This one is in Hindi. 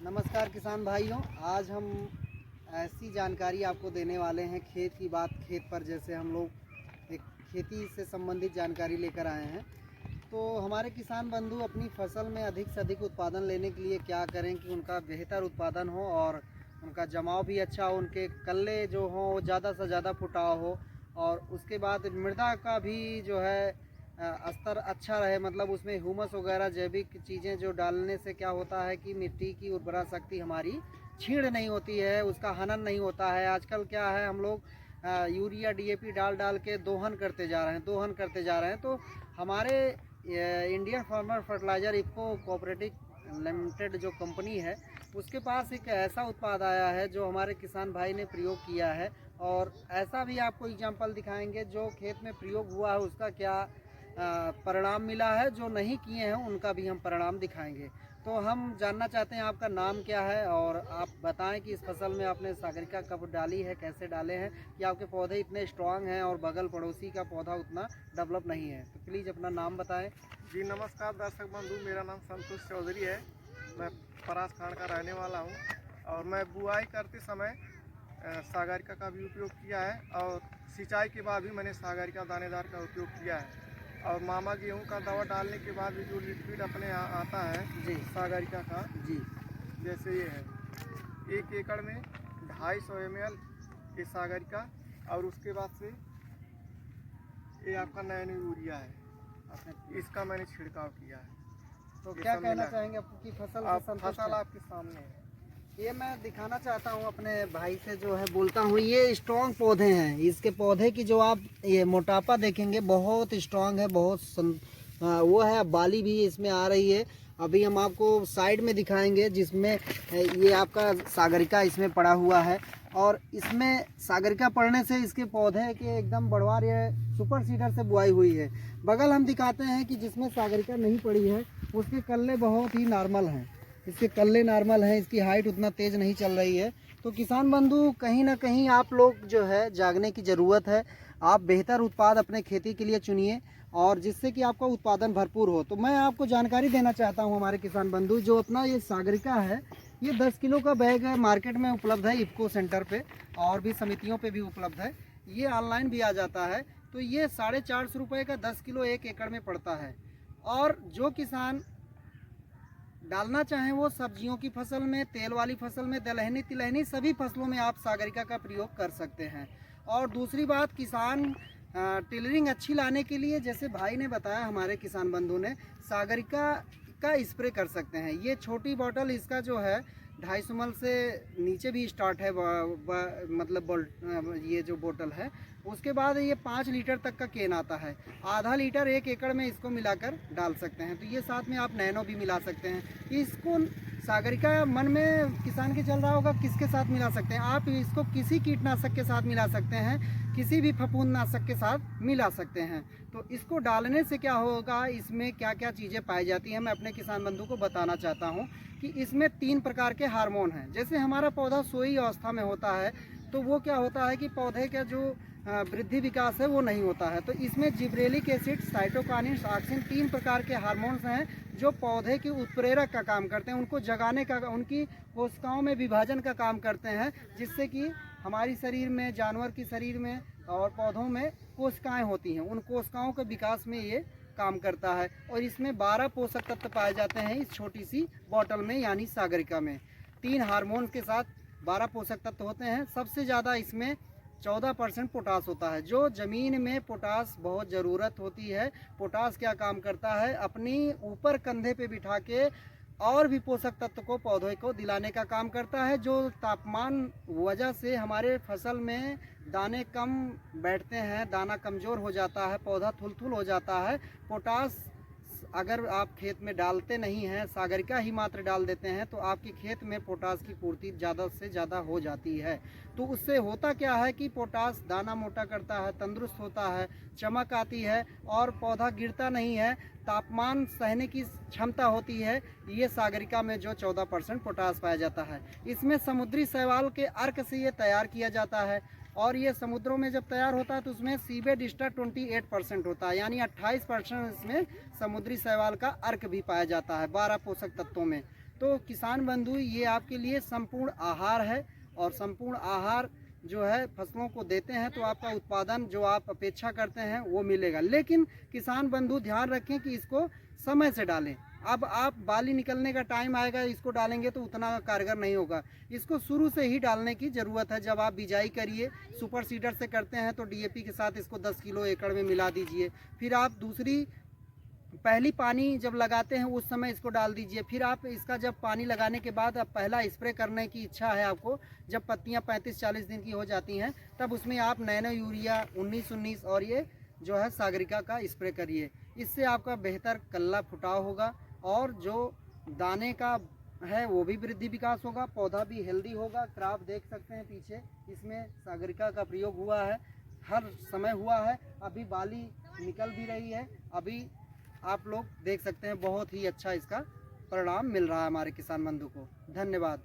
नमस्कार किसान भाइयों, आज हम ऐसी जानकारी आपको देने वाले हैं खेत की बात। खेत पर जैसे हम लोग एक खेती से संबंधित जानकारी लेकर आए हैं। तो हमारे किसान बंधु अपनी फसल में अधिक से अधिक उत्पादन लेने के लिए क्या करें कि उनका बेहतर उत्पादन हो और उनका जमाव भी अच्छा हो, उनके कल्ले जो हों वो ज़्यादा से ज़्यादा फुटाव हो, और उसके बाद मृदा का भी जो है स्तर अच्छा रहे। मतलब उसमें ह्यूमस वगैरह जैविक चीज़ें जो डालने से क्या होता है कि मिट्टी की उर्वरा शक्ति हमारी छीण नहीं होती है, उसका हनन नहीं होता है। आजकल क्या है, हम लोग यूरिया डीएपी डाल डाल के दोहन करते जा रहे हैं। तो हमारे Indian farmer fertiliser IFFCO cooperative limited जो कंपनी है, उसके पास एक ऐसा उत्पाद आया है जो हमारे किसान भाई ने प्रयोग किया है। और ऐसा भी आपको एग्जाम्पल दिखाएंगे जो खेत में प्रयोग हुआ है उसका क्या परिणाम मिला है, जो नहीं किए हैं उनका भी हम परिणाम दिखाएंगे। तो हम जानना चाहते हैं आपका नाम क्या है और आप बताएं कि इस फसल में आपने सागरिका कब डाली है, कैसे डाले हैं कि आपके पौधे इतने स्ट्रांग हैं और बगल पड़ोसी का पौधा उतना डेवलप नहीं है। तो प्लीज़ अपना नाम बताएं। जी नमस्कार दर्शक बंधु, मेरा नाम संतोष चौधरी है। मैं परास खान का रहने वाला हूं और मैं बुआई करते समय सागरिका का भी उपयोग किया है और सिंचाई के बाद भी मैंने सागरिका दानेदार का उपयोग किया है। और मामा गेहूं का दवा डालने के बाद भी जो लिक्विड अपने यहाँ आता है जी सागरिका का, जी जैसे ये है 1 एकड़ में 250 ml ये सागरिका, और उसके बाद से ये आपका नैनो यूरिया है, इसका मैंने छिड़काव किया है। तो ये क्या सब कहना मिला। चाहेंगे आपकी फसल से आप संतुष्ट फसल हैं? आपके सामने है। ये मैं दिखाना चाहता हूँ अपने भाई से, जो है बोलता हूँ, ये स्ट्रॉन्ग पौधे हैं। इसके पौधे की जो आप ये मोटापा देखेंगे बहुत स्ट्रॉन्ग है, वो है। बाली भी इसमें आ रही है। अभी हम आपको साइड में दिखाएंगे जिसमें ये आपका सागरिका इसमें पड़ा हुआ है। और इसमें सागरिका पड़ने से इसके पौधे के एकदम बढ़वार ये सुपर सीडर से बुआई हुई है। बगल हम दिखाते हैं कि जिसमें सागरिका नहीं पड़ी है उसके कल्ले बहुत ही नॉर्मल हैं। इसके कल्ले नॉर्मल हैं, इसकी हाइट उतना तेज़ नहीं चल रही है। तो किसान बंधु, कहीं ना कहीं आप लोग जो है जागने की ज़रूरत है। आप बेहतर उत्पाद अपने खेती के लिए चुनिए और जिससे कि आपका उत्पादन भरपूर हो। तो मैं आपको जानकारी देना चाहता हूं हमारे किसान बंधु, जो अपना ये सागरिका है, ये 10 किलो का बैग है, मार्केट में उपलब्ध है इफ़को सेंटर पे, और भी समितियों पे भी उपलब्ध है। ये ऑनलाइन भी आ जाता है। तो ये 450 रुपये का 10 किलो 1 एकड़ में पड़ता है। और जो किसान डालना चाहें वो सब्जियों की फसल में, तेल वाली फसल में, दलहनी तिलहनी सभी फसलों में आप सागरिका का प्रयोग कर सकते हैं। और दूसरी बात, किसान टिलरिंग अच्छी लाने के लिए, जैसे भाई ने बताया हमारे किसान बंधु ने, सागरिका का स्प्रे कर सकते हैं। ये छोटी बोतल इसका जो है 250 ml से नीचे भी स्टार्ट है, मतलब ये जो बोतल है। उसके बाद ये 5 लीटर तक का केन आता है। आधा लीटर 1 एकड़ में इसको मिलाकर डाल सकते हैं। तो ये साथ में आप नैनो भी मिला सकते हैं। इसको सागरिका मन में किसान के चल रहा होगा किसके साथ मिला सकते हैं। आप इसको किसी कीटनाशक के साथ मिला सकते हैं, किसी भी फफूंदनाशक के साथ मिला सकते हैं। तो इसको डालने से क्या होगा, इसमें क्या क्या चीज़ें पाई जाती हैं, मैं अपने किसान बंधु को बताना चाहता हूँ कि इसमें 3 प्रकार के हार्मोन हैं। जैसे हमारा पौधा सोई अवस्था में होता है तो वो क्या होता है कि पौधे का जो वृद्धि विकास है वो नहीं होता है। तो इसमें जिब्रेलिक एसिड, साइटोकाइनिन, ऑक्सिन 3 प्रकार के हार्मोन्स हैं जो पौधे की उत्प्रेरक का काम करते हैं, उनको जगाने का, उनकी कोशिकाओं में विभाजन का काम करते हैं, जिससे कि हमारी शरीर में, जानवर की शरीर में और पौधों में कोशिकाएं होती हैं, उन कोशिकाओं के विकास में ये काम करता है। और इसमें 12 पोषक तत्व पाए जाते हैं इस छोटी सी बोतल में, यानी सागरिका में। 3 हार्मोन के साथ 12 पोषक तत्व होते हैं। सबसे ज़्यादा इसमें 14% पोटास होता है। जो ज़मीन में पोटास बहुत ज़रूरत होती है, पोटास क्या काम करता है, अपनी ऊपर कंधे पे बिठा के और भी पोषक तत्व को पौधे को दिलाने का काम करता है। जो तापमान वजह से हमारे फसल में दाने कम बैठते हैं, दाना कमज़ोर हो जाता है, पौधा थुलथुल हो जाता है। पोटास अगर आप खेत में डालते नहीं हैं, सागरिका ही मात्र डाल देते हैं, तो आपके खेत में पोटास की पूर्ति ज़्यादा से ज़्यादा हो जाती है। तो उससे होता क्या है कि पोटास दाना मोटा करता है, तंदुरुस्त होता है, चमक आती है और पौधा गिरता नहीं है, तापमान सहने की क्षमता होती है। ये सागरिका में जो 14% पोटास पाया जाता है। इसमें समुद्री शैवाल के अर्क से ये तैयार किया जाता है। और ये समुद्रों में जब तैयार होता है तो उसमें सीवेड स्टार 28% होता है, यानी 28% इसमें समुद्री शैवाल का अर्क भी पाया जाता है 12 पोषक तत्वों में। तो किसान बंधु ये आपके लिए संपूर्ण आहार है, और संपूर्ण आहार जो है फसलों को देते हैं तो आपका उत्पादन जो आप अपेक्षा करते हैं वो मिलेगा। लेकिन किसान बंधु ध्यान रखें कि इसको समय से डालें। अब आप बाली निकलने का टाइम आएगा, इसको डालेंगे तो उतना कारगर नहीं होगा। इसको शुरू से ही डालने की ज़रूरत है। जब आप बिजाई करिए, सुपर सीडर से करते हैं तो डीएपी के साथ इसको 10 किलो एकड़ में मिला दीजिए। फिर आप दूसरी पहली पानी जब लगाते हैं उस समय इसको डाल दीजिए। फिर आप इसका जब पानी लगाने के बाद अब पहला स्प्रे करने की इच्छा है आपको, जब पत्तियां 35-40 दिन की हो जाती हैं, तब उसमें आप नैनो यूरिया 19-19 और ये जो है सागरिका का स्प्रे करिए। इससे आपका बेहतर कल्ला फुटाव होगा, और जो दाने का है वो भी वृद्धि विकास होगा, पौधा भी हेल्दी होगा। क्रॉप देख सकते हैं पीछे, इसमें सागरिका का प्रयोग हुआ है, हर समय हुआ है। अभी बाली निकल भी रही है, अभी आप लोग देख सकते हैं बहुत ही अच्छा इसका परिणाम मिल रहा है हमारे किसान बंधु को। धन्यवाद।